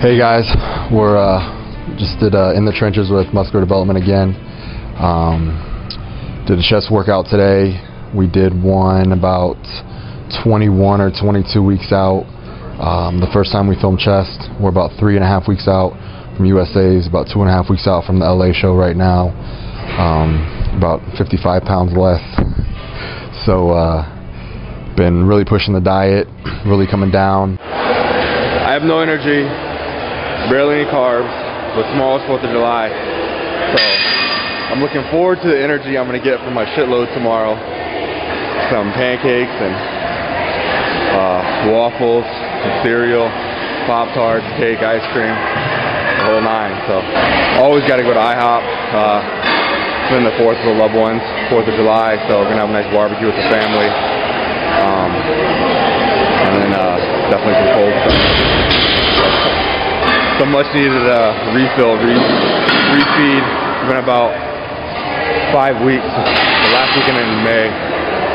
Hey guys, we're just did in the trenches with muscular development again. Did a chest workout today. We did one about 21 or 22 weeks out. The first time we filmed chest, we're about 3.5 weeks out from USA's, about 2.5 weeks out from the LA show right now. About 55 pounds less. So been really pushing the diet, really coming down. I have no energy, barely any carbs, but tomorrow's 4th of July. So I'm looking forward to the energy I'm going to get from my shitload tomorrow. Some pancakes and waffles, some cereal, Pop-Tarts, cake, ice cream, the whole nine. So always got to go to IHOP. It's been the 4th for the loved ones, 4th of July, so we're going to have a nice barbecue with the family. And then definitely some cold stuff. Some much needed refill, refeed. It's been about 5 weeks. The last weekend in May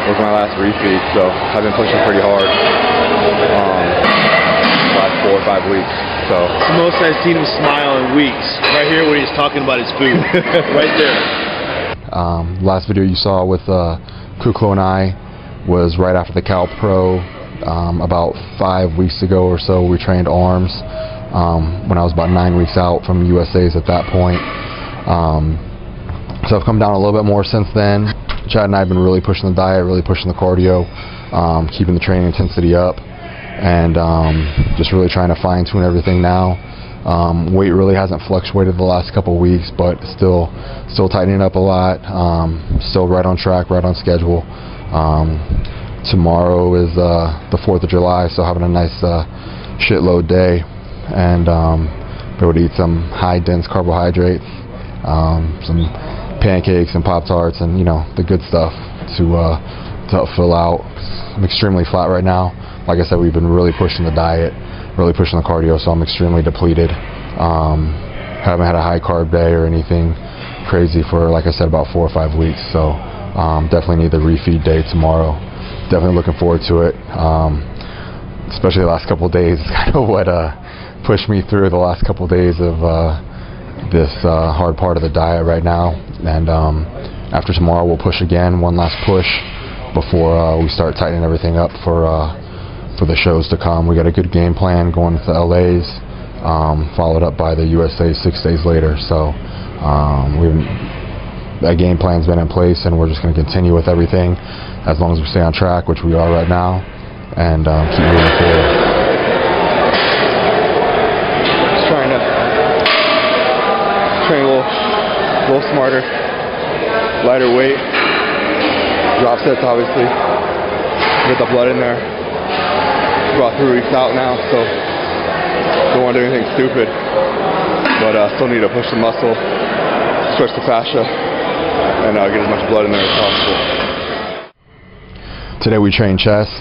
was my last refeed, so I've been pushing pretty hard. Last 4 or 5 weeks. So the most I've seen him smile in weeks. Right here when he's talking about his food. Right there. Last video you saw with Kuklo and I was right after the Cal Pro. About 5 weeks ago or so, we trained arms when I was about 9 weeks out from USA's at that point. So I've come down a little bit more since then. Chad and I have been really pushing the diet, really pushing the cardio, keeping the training intensity up, and just really trying to fine-tune everything now. Weight really hasn't fluctuated the last couple of weeks, but still tightening up a lot. Still right on track, right on schedule. Tomorrow is the 4th of July, so having a nice shitload day, and be able to eat some high dense carbohydrates, some pancakes and Pop-Tarts, and the good stuff to help fill out. I'm extremely flat right now. Like I said, we've been really pushing the diet, really pushing the cardio, so I'm extremely depleted. Haven't had a high carb day or anything crazy for, like I said, about 4 or 5 weeks. So definitely need the refeed day tomorrow. Definitely looking forward to it. Especially the last couple of days, kind of what pushed me through the last couple of days of this hard part of the diet right now. And after tomorrow, we'll push again, one last push before we start tightening everything up for the shows to come. We got a good game plan going to the LA's, followed up by the USA 6 days later. So that game plan's been in place, and we're just going to continue with everything as long as we stay on track, which we are right now, and keep moving forward. Just trying to train a little smarter, lighter weight, drop sets obviously, get the blood in there. About 3 weeks out now, so don't want to do anything stupid, but still need to push the muscle, stretch the fascia, and get as much blood in there as possible. Today we trained chest,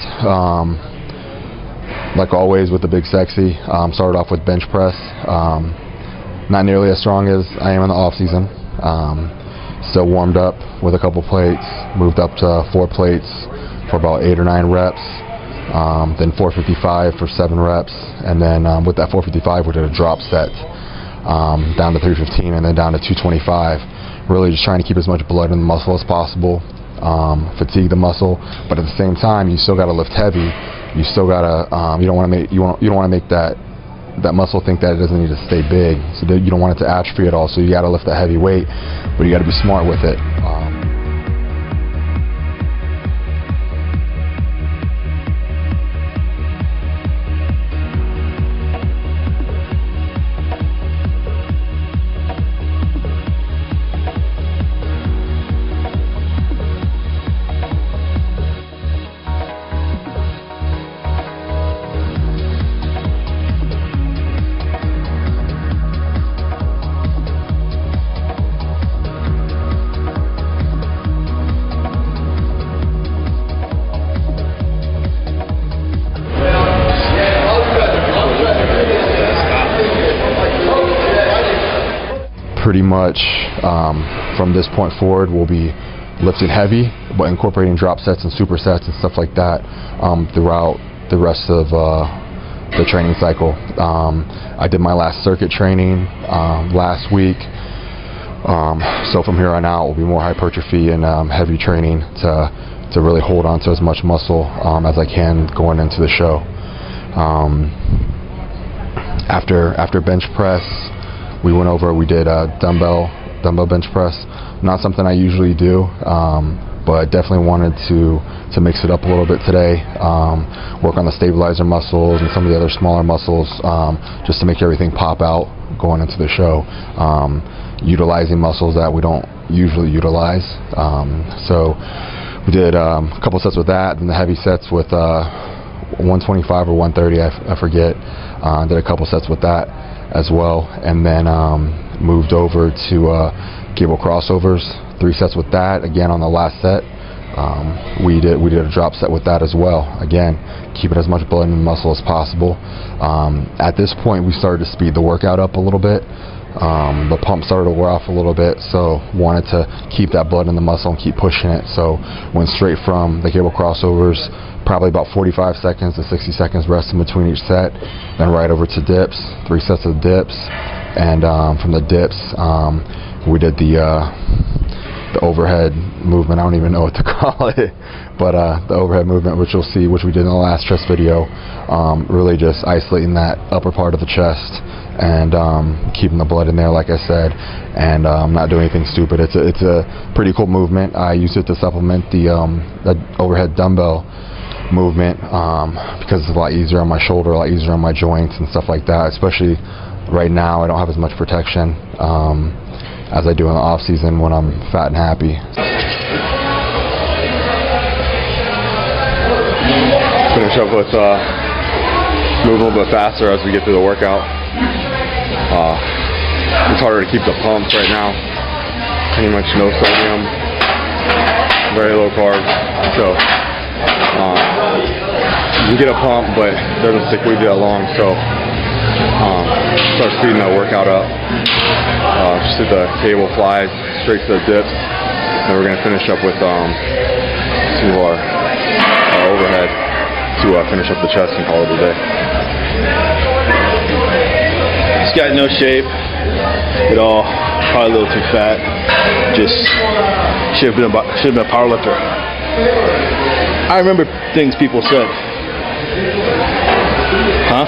like always with the big sexy. Started off with bench press, not nearly as strong as I am in the off season. Still warmed up with a couple plates, moved up to 4 plates for about 8 or 9 reps. Then 455 for 7 reps, and then with that 455 we did a drop set down to 315 and then down to 225. Really just trying to keep as much blood in the muscle as possible, fatigue the muscle, but at the same time you still got to lift heavy. You still got to you don't want to make that muscle think that it doesn't need to stay big, so that you don't want it to atrophy at all. So you got to lift that heavy weight, but you got to be smart with it. Pretty much from this point forward we'll be lifting heavy but incorporating drop sets and supersets and stuff like that throughout the rest of the training cycle. I did my last circuit training last week. So from here on out, will be more hypertrophy and heavy training to really hold on to as much muscle as I can going into the show. After bench press, we did dumbbell bench press. Not something I usually do, but definitely wanted to mix it up a little bit today. Work on the stabilizer muscles and some of the other smaller muscles, just to make everything pop out going into the show. Utilizing muscles that we don't usually utilize. So we did a couple sets with that, and the heavy sets with 125 or 130, I forget. Did a couple sets with that as well, and then moved over to cable crossovers, 3 sets with that. Again, on the last set, we did a drop set with that as well. Again, keeping as much blood in the muscle as possible. At this point, we started to speed the workout up a little bit. The pump started to wear off a little bit, so wanted to keep that blood in the muscle and keep pushing it. So went straight from the cable crossovers, probably about 45 seconds to 60 seconds rest in between each set, then right over to dips, 3 sets of dips, and from the dips, we did the overhead movement. I don't even know what to call it, but the overhead movement, which you'll see, which we did in the last chest video, really just isolating that upper part of the chest and keeping the blood in there, like I said, and not doing anything stupid. It's a pretty cool movement. I use it to supplement the overhead dumbbell movement because it's a lot easier on my shoulder, a lot easier on my joints and stuff like that. Especially right now, I don't have as much protection as I do in the off season when I'm fat and happy. Finish up with moving a little bit faster as we get through the workout. It's harder to keep the pumps right now. Pretty much no sodium, very low carb. So you can get a pump, but it doesn't stick with you that long. So start speeding that workout up. Just did the cable flies straight to the dips. Then we're gonna finish up with some of our overhead to finish up the chest and call it a day. He's got no shape at all. Probably a little too fat. Just should have been a power lifter. I remember things people said. Huh?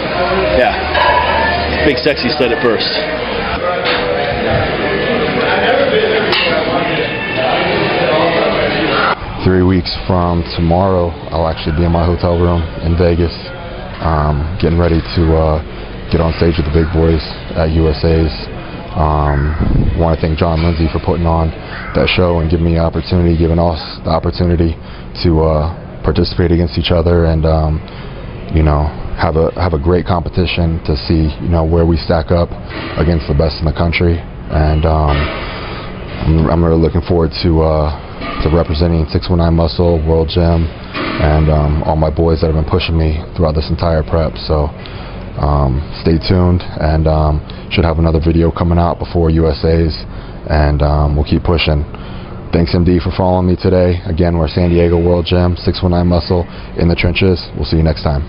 Yeah. Big Sexy said it first. Three weeks from tomorrow, I'll actually be in my hotel room in Vegas, getting ready to get on stage with the big boys at USA's. Want to thank John Lindsay for putting on that show and giving me the opportunity, giving us the opportunity to participate against each other and you know, have a great competition to see, you know, where we stack up against the best in the country. And I'm really looking forward to representing 619 Muscle, World Gym, and all my boys that have been pushing me throughout this entire prep. So stay tuned, and should have another video coming out before USA's, and we'll keep pushing. Thanks MD for following me today. Again, we're San Diego World Gym, 619 Muscle in the trenches. We'll see you next time.